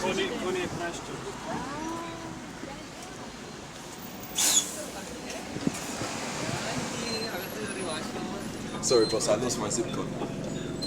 Koniec Praszczuk. Sorry, boss, I lost my zip code.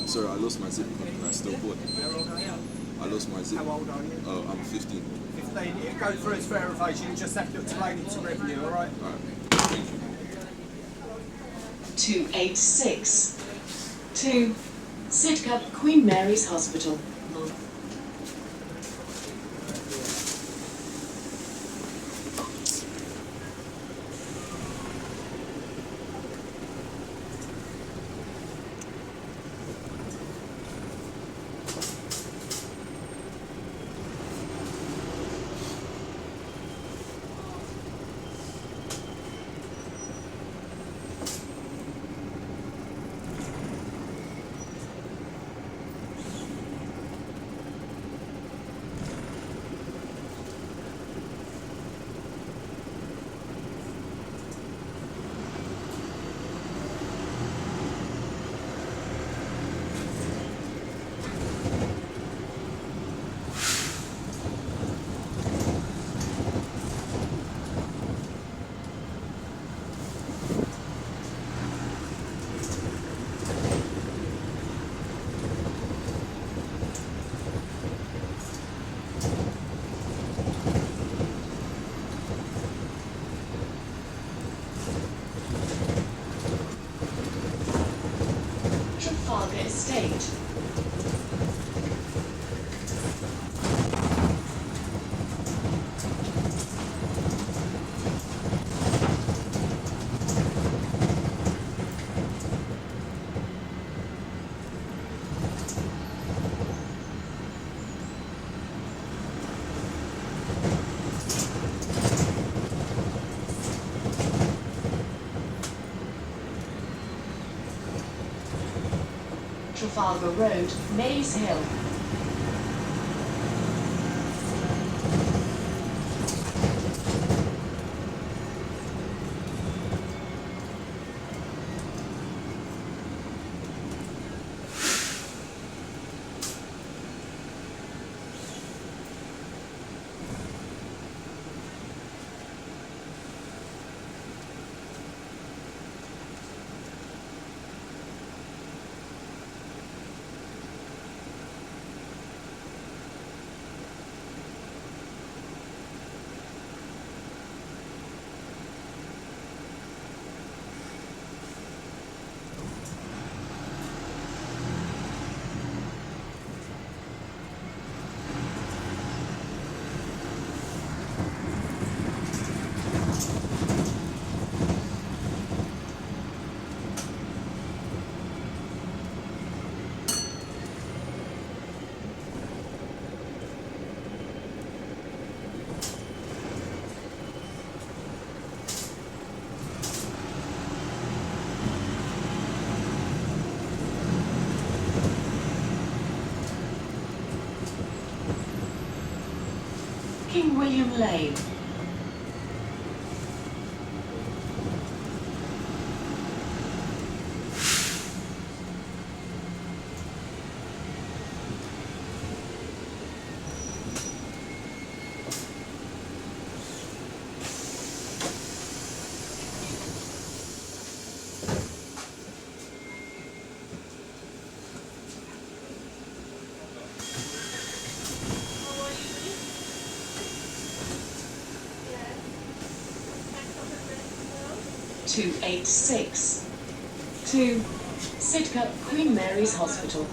Sorry, I lost my zip code, but I still bought it. How old are you? I lost my zip. How old are you? Oh, I'm 15. 15. You go through its verification, you just have to explain it to revenue, alright? Alright. 286 to Sidcup Queen Mary's Hospital. Trafalgar Estate. Trafalgar Road, Maze Hill. King William Lane. Yeah. 286 to Sidcup Queen Mary's Hospital.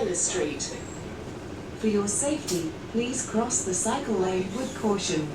Taylor Street. For your safety, please cross the cycle lane with caution.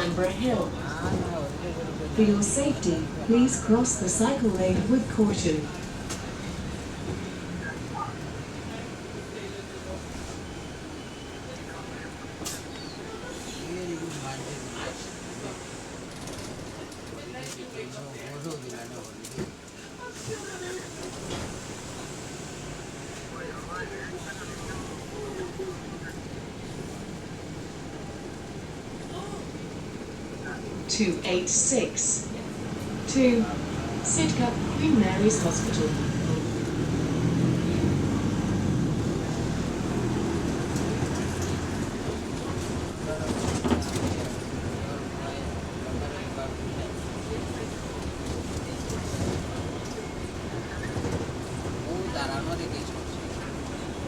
Canberra Hill. For your safety, please cross the cycle lane with caution. Two 8-6 to Sidcup Queen Mary's Hospital.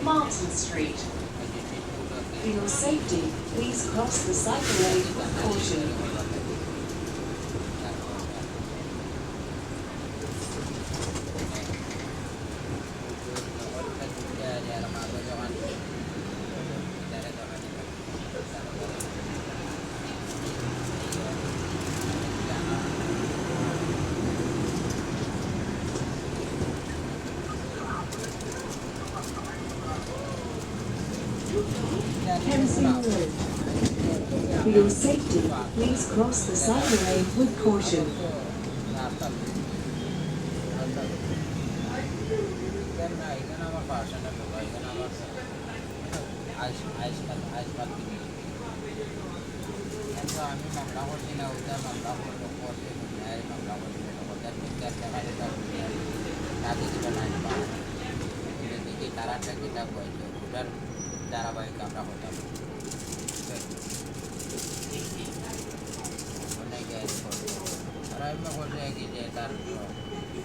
Martin Street. For your safety, please cross the cycle lane with caution. Kensington Road. For your safety, please cross the cycle lane with caution. ধারাবাহিক আমরা হতাম অনেক আর আমি বলছি কি যে তার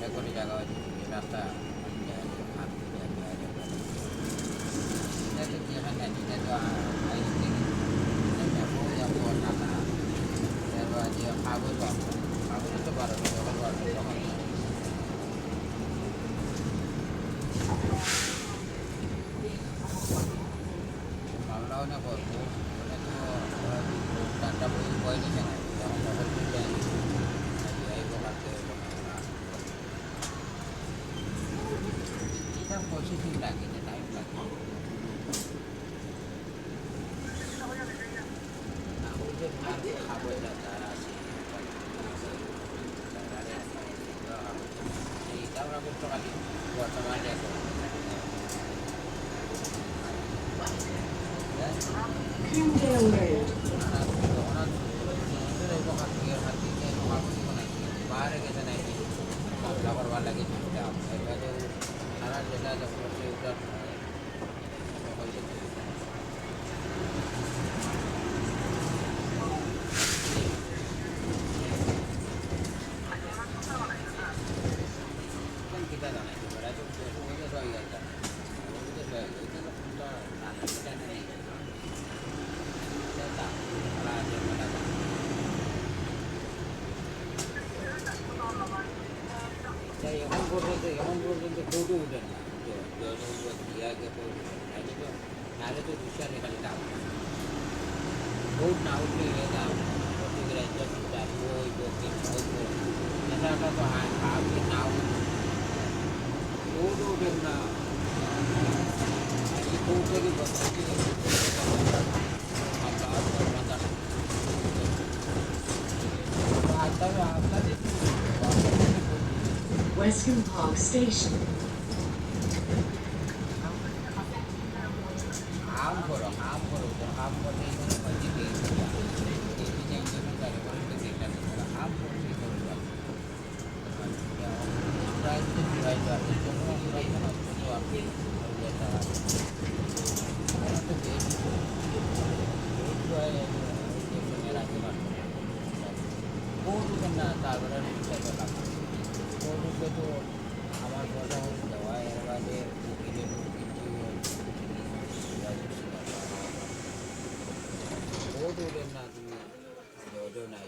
একটি জায়গা হয়েছে রাস্তা যেখানে নিতে তো আইস থেকে কাগজ কাগজ তো পারো তখন মামলাও না করবো মানে তো টাটা বই বই নিচে না যেমন তখন এই প্রকারকে এটা প্রসেসিং লাগে যে টাইম লাগে না ওই যে খাবো যারা আছে Coomdale Road. এমন পর্যন্ত ফটো উঠে না ইয়াকে নাহলে তো দুঃসার এখানে দাম ভোট না উঠলে দাম ওই দক্ষিণ এটা তো আপনি না ভোট উঠেন না ভোট থেকে আপনাদের Western Park Station. ham koro ini pasti di ini yang kita cari kalau kita ham koro ini koro ya price itu semua price mana itu apa biasa itu dia itu aja itu merah cuma bodoh kena tawaran itu saya bodoh itu আমার কথা হচ্ছে দেওয়া এর বাদে উকিলের কিছু বহুত উঠেন না তুমি নাই